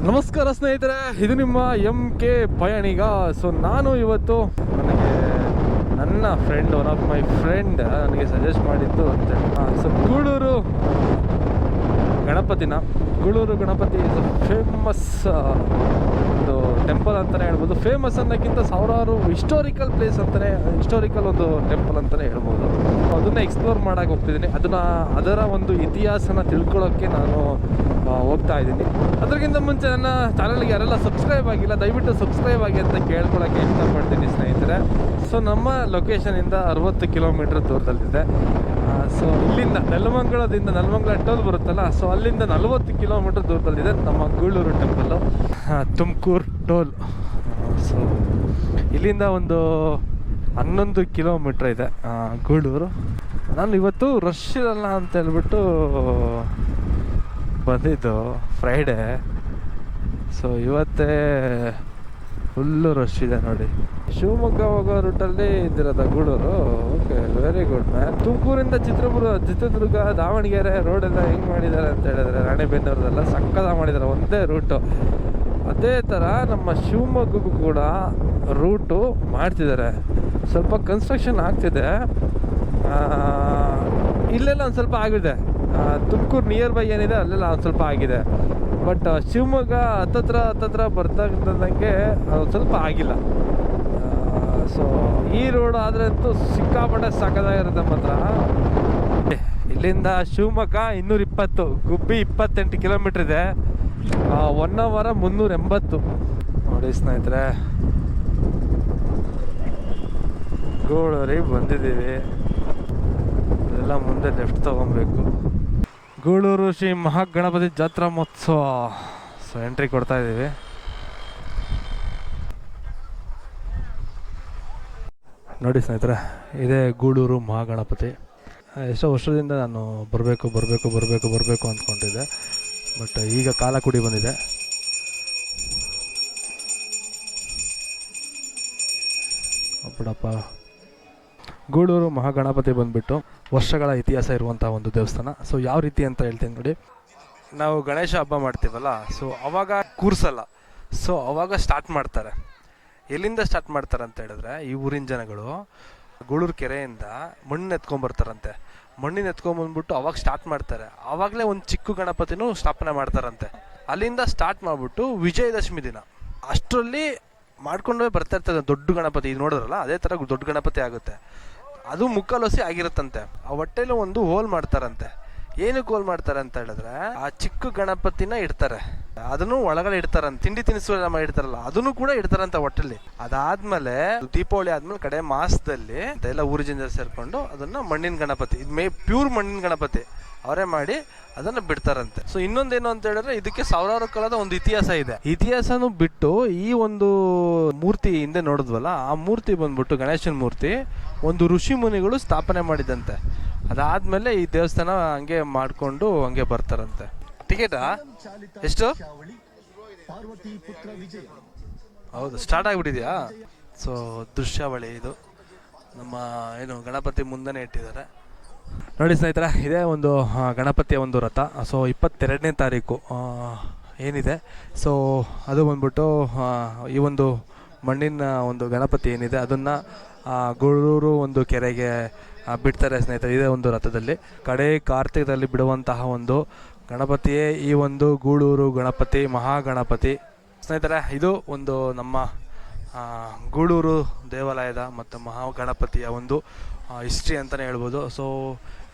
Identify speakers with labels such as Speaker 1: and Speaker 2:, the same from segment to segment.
Speaker 1: ನಮಸ್ಕಾರ ಸ್ನೇಹಿತರೆ, ಇದು ನಿಮ್ಮ MK ಪಯಣಿಗ. ಸೊ ನಾನು ಇವತ್ತು ನನ್ನ friend, one of my friend ನನಗೆ ಸಜೆಸ್ಟ್ ಮಾಡಿದ್ದು ಅಂತೆ. So Guluru Ganapati is famous ಒಂದು ಟೆಂಪಲ್ ಅಂತಲೇ ಹೇಳ್ಬೋದು. ಫೇಮಸ್ ಅನ್ನೋಕ್ಕಿಂತ ಸಾವಿರಾರು ಹಿಸ್ಟೋರಿಕಲ್ ಪ್ಲೇಸ್ ಅಂತಲೇ, ಹಿಸ್ಟೋರಿಕಲ್ ಒಂದು ಟೆಂಪಲ್ ಅಂತಲೇ ಹೇಳ್ಬೋದು. ಅದನ್ನು ಎಕ್ಸ್ಪ್ಲೋರ್ ಮಾಡೋಕೆ ಹೋಗ್ತಿದ್ದೀನಿ. ಅದರ ಒಂದು ಇತಿಹಾಸನ ತಿಳ್ಕೊಳ್ಳೋಕ್ಕೆ ನಾನು ಹೋಗ್ತಾ ಇದ್ದೀನಿ. ಅದಕ್ಕಿಂತ ಮುಂಚೆ ನನ್ನ ಚಾನಲ್ಗೆ ಯಾರೆಲ್ಲ ಸಬ್ಸ್ಕ್ರೈಬ್ ಆಗಿಲ್ಲ, ದಯವಿಟ್ಟು ಸಬ್ಸ್ಕ್ರೈಬ್ ಆಗಿ ಅಂತ ಕೇಳ್ಕೊಳ್ಳೋಕ್ಕೆ ಇಷ್ಟಪಡ್ತೀನಿ ಸ್ನೇಹಿತರೆ. ಸೊ ನಮ್ಮ ಲೊಕೇಶನಿಂದ 60 ಕಿಲೋಮೀಟ್ರ್ ದೂರದಲ್ಲಿದೆ. ಸೊ ಇಲ್ಲಿಂದ ನೆಲಮಂಗಲ ಟೋಲ್ ಬರುತ್ತಲ್ಲ, ಸೊ ಅಲ್ಲಿಂದ 40 ಕಿಲೋಮೀಟ್ರ್ ದೂರದಲ್ಲಿದೆ ನಮ್ಮ Guluru temple, Tumakuru toll. So ಇಲ್ಲಿಂದ ಒಂದು 11 ಕಿಲೋಮೀಟ್ರ್ ಇದೆ ಗೂಳೂರು. ನಾನು ಇವತ್ತು ರಶ್ ಇರಲ್ಲ ಅಂತ ಹೇಳ್ಬಿಟ್ಟು ಬಂದಿದ್ದು, ಫ್ರೈಡೇ. ಸೊ ಇವತ್ತೇ ಫುಲ್ಲು ರಶ್ ಇದೆ ನೋಡಿ. ಶಿವಮೊಗ್ಗ ಹೋಗೋ ರೂಟಲ್ಲಿ ಇದ್ದಿರೋದ Gulur. Okay, very good man. ತುಮಕೂರಿಂದ ಚಿತ್ರದುರ್ಗ, ದಾವಣಗೆರೆ ರೋಡೆಲ್ಲ ಹೆಂಗೆ ಮಾಡಿದ್ದಾರೆ ಅಂತ ಹೇಳಿದ್ರೆ, ರಾಣೆಬೆನ್ನೂರದೆಲ್ಲ ಸಕ್ಕತ್ತಾಗಿ ಮಾಡಿದ್ದಾರೆ, ಒಂದೇ ರೂಟು. ಅದೇ ಥರ ನಮ್ಮ ಶಿವಮೊಗ್ಗಕ್ಕೂ ಕೂಡ ರೂಟು ಮಾಡ್ತಿದ್ದಾರೆ. ಸ್ವಲ್ಪ ಕನ್ಸ್ಟ್ರಕ್ಷನ್ ಆಗ್ತಿದೆ. ಇಲ್ಲೆಲ್ಲ ಒಂದು ಸ್ವಲ್ಪ ಆಗಿದೆ. ತುಮಕೂರು ನಿಯರ್ ಬೈ ಏನಿದೆ ಅಲ್ಲೆಲ್ಲ ಒಂದು ಸ್ವಲ್ಪ ಆಗಿದೆ. ಬಟ್ ಶಿವಮೊಗ್ಗ ಹತ್ತತ್ರ ಬರ್ತಾದಂಗೆ ಅದು ಸ್ವಲ್ಪ ಆಗಿಲ್ಲ. ಸೊ ಈ ರೋಡ್ ಆದರೆ ಅಂತೂ ಸಿಕ್ಕಾಪಟ್ಟೆ ಸಕ್ಕದಾಗಿರುತ್ತೆ ಮಾತ್ರ. ಇಲ್ಲಿಂದ ಶಿವಮೊಗ್ಗ 220, ಗುಬ್ಬಿ 28 ಕಿಲೋಮೀಟ್ರ್ ಇದೆ. 1 hour 380 ನೋಡಿ ಸ್ನೇಹಿತರೆ. ಗೂಳೂರಿಗೆ ಬಂದಿದ್ದೀವಿ. ಇದೆಲ್ಲ ಮುಂದೆ ಲೆಫ್ಟ್ ತೊಗೊಬೇಕು. ಗೂಳೂರು ಶ್ರೀ ಮಹಾಗಣಪತಿ ಜಾತ್ರಾ ಮಹೋತ್ಸವ. ಸೊ ಎಂಟ್ರಿ ಕೊಡ್ತಾ ಇದ್ದೀವಿ. ನೋಡಿ ಸ್ನೇಹಿತರೆ, ಇದೇ ಗೂಳೂರು ಮಹಾಗಣಪತಿ. ಎಷ್ಟೋ ವರ್ಷದಿಂದ ನಾನು ಬರಬೇಕು ಅಂದ್ಕೊಂಡಿದ್ದೆ. ಬಟ್ ಈಗ ಕಾಲ ಕೂಡಿ ಬಂದಿದೆ. ಅಪ್ಪಡಪ್ಪ. ಗೂಳೂರು ಮಹಾಗಣಪತಿ ಬಂದುಬಿಟ್ಟು ವರ್ಷಗಳ ಇತಿಹಾಸ ಇರುವಂಥ ಒಂದು ದೇವಸ್ಥಾನ. ಸೊ ಯಾವ ರೀತಿ ಅಂತ ಹೇಳ್ತೀನಿ ನೋಡಿ. ನಾವು ಗಣೇಶ ಹಬ್ಬ ಮಾಡ್ತೀವಲ್ಲ, ಸೊ ಅವಾಗ ಕೂರಿಸಲ್ಲ. ಸೊ ಅವಾಗ ಸ್ಟಾರ್ಟ್ ಮಾಡ್ತಾರೆ. ಎಲ್ಲಿಂದ ಸ್ಟಾರ್ಟ್ ಮಾಡ್ತಾರೆ ಅಂತ ಹೇಳಿದ್ರೆ, ಈ ಊರಿನ ಜನಗಳು ಗೂಳೂರು ಕೆರೆಯಿಂದ ಮಣ್ಣು ಎತ್ಕೊಂಬರ್ತಾರಂತೆ. ಮಣ್ಣಿನ ಎತ್ಕೊಂಬಂದ್ಬಿಟ್ಟು ಅವಾಗ ಸ್ಟಾರ್ಟ್ ಮಾಡ್ತಾರೆ. ಆವಾಗಲೇ ಒಂದು ಚಿಕ್ಕ ಗಣಪತಿನೂ ಸ್ಥಾಪನೆ ಮಾಡ್ತಾರಂತೆ. ಅಲ್ಲಿಂದ ಸ್ಟಾರ್ಟ್ ಮಾಡಿಬಿಟ್ಟು ವಿಜಯದಶಮಿ ದಿನ ಅಷ್ಟರಲ್ಲಿ ಮಾಡ್ಕೊಂಡೇ ಬರ್ತಾ ಇರ್ತದೆ ದೊಡ್ಡ ಗಣಪತಿ. ಇದು ನೋಡಿದ್ರಲ್ಲ, ಅದೇ ಥರ ದೊಡ್ಡ ಗಣಪತಿ ಆಗುತ್ತೆ. ಅದು ಮುಕ್ಕಾಲೊಸಿ ಆಗಿರುತ್ತಂತೆ. ಆ ಹೊಟ್ಟೆಲೂ ಒಂದು ಹೋಲ್ ಮಾಡ್ತಾರಂತೆ. ಏನಕ್ಕೆ ಹೋಲ್ ಮಾಡ್ತಾರೆ ಅಂತ ಹೇಳಿದ್ರೆ, ಆ ಚಿಕ್ಕ ಗಣಪತಿನ ಇಡ್ತಾರೆ, ಅದನ್ನು ಒಳಗಡೆ ಇಡ್ತಾರಂತೆ. ತಿಂಡಿ ತಿನಿಸು ಎಲ್ಲ ಮಾಡಿರ್ತಾರಲ್ಲ, ಅದನ್ನು ಕೂಡ ಇಡ್ತಾರಂತ ಹೊಟ್ಟೆಲಿ. ಅದಾದ್ಮೇಲೆ ದೀಪಾವಳಿ ಆದ್ಮೇಲೆ ಕಡೆ ಮಾಸದಲ್ಲಿ ಎಲ್ಲ ಊರು ಜನ ಸೇರ್ಕೊಂಡು ಅದನ್ನ ಮಣ್ಣಿನ ಗಣಪತಿ, ಪ್ಯೂರ್ ಮಣ್ಣಿನ ಗಣಪತಿ ಅವರೇ ಮಾಡಿ ಅದನ್ನ ಬಿಡ್ತಾರಂತೆ. ಸೊ ಇನ್ನೊಂದೇನು ಅಂತ ಹೇಳಿದ್ರೆ, ಇದಕ್ಕೆ ಸಾವಿರಾರು ಕಾಲದ ಒಂದು ಇತಿಹಾಸ ಇದೆ. ಇತಿಹಾಸನೂ ಬಿಟ್ಟು ಈ ಒಂದು ಮೂರ್ತಿ ಹಿಂದೆ ನೋಡಿದ್ವಲ್ಲ, ಆ ಮೂರ್ತಿ ಬಂದ್ಬಿಟ್ಟು ಗಣೇಶನ ಮೂರ್ತಿ ಒಂದು ಋಷಿ ಮುನಿಗಳು ಸ್ಥಾಪನೆ ಮಾಡಿದಂತೆ. ಅದಾದ್ಮೇಲೆ ಈ ದೇವಸ್ಥಾನ ಹಂಗೆ ಮಾಡ್ಕೊಂಡು ಹಂಗೆ ಬರ್ತಾರಂತೆ. ಟಿಕೆಟಾ ಎಷ್ಟು? ಹೌದು, ಸ್ಟಾರ್ಟ್ ಆಗಿಬಿಟ್ಟಿದ್ಯಾ? ಸೊ ದೃಶ್ಯಾವಳಿ ಇದು ನಮ್ಮ ಏನು ಗಣಪತಿ ಮುಂದೆನೇ ಇಟ್ಟಿದ್ದಾರೆ ನೋಡಿ ಸ್ನೇಹಿತರೆ. ಇದೇ ಒಂದು ಗಣಪತಿಯ ಒಂದು ರಥ. ಸೊ 22ನೇ ತಾರೀಕು ಏನಿದೆ, ಸೊ ಅದು ಬಂದ್ಬಿಟ್ಟು ಈ ಒಂದು ಮಣ್ಣಿನ ಒಂದು ಗಣಪತಿ ಏನಿದೆ ಅದನ್ನು ಗೂಳೂರು ಒಂದು ಕೆರೆಗೆ ಬಿಡ್ತಾರೆ ಸ್ನೇಹಿತರೆ. ಇದೇ ಒಂದು ರಥದಲ್ಲಿ ಕಡೆ ಕಾರ್ತಿಕದಲ್ಲಿ ಬಿಡುವಂತಹ ಒಂದು ಗಣಪತಿಯೇ ಈ ಒಂದು ಗೂಳೂರು ಗಣಪತಿ ಮಹಾಗಣಪತಿ ಸ್ನೇಹಿತರೆ. ಇದು ಒಂದು ನಮ್ಮ ಗೂಳೂರು ದೇವಾಲಯದ ಮತ್ತು ಮಹಾಗಣಪತಿಯ ಒಂದು ಹಿಸ್ಟ್ರಿ ಅಂತಲೇ ಹೇಳ್ಬೋದು. ಸೊ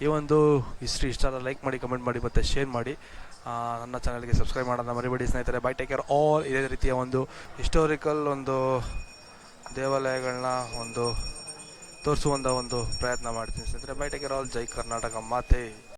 Speaker 1: ಈ ಒಂದು ಹಿಸ್ಟ್ರಿ ಇಷ್ಟ ಆದ ಲೈಕ್ ಮಾಡಿ, ಕಮೆಂಟ್ ಮಾಡಿ ಮತ್ತು ಶೇರ್ ಮಾಡಿ. ನನ್ನ ಚಾನಲ್ಗೆ ಸಬ್ಸ್ಕ್ರೈಬ್ ಮಾಡೋದನ್ನ ಮರಿಬೇಡಿ ಸ್ನೇಹಿತರೆ. Bye, take care all. ಇದೇ ರೀತಿಯ ಒಂದು ಹಿಸ್ಟೋರಿಕಲ್ ಒಂದು ದೇವಾಲಯಗಳನ್ನ ಒಂದು ತೋರಿಸುವಂಥ ಒಂದು ಪ್ರಯತ್ನ ಮಾಡ್ತೀನಿ ಸ್ನೇಹಿತರೆ. Bye, take care all. ಜೈ ಕರ್ನಾಟಕ ಮಾತೆ.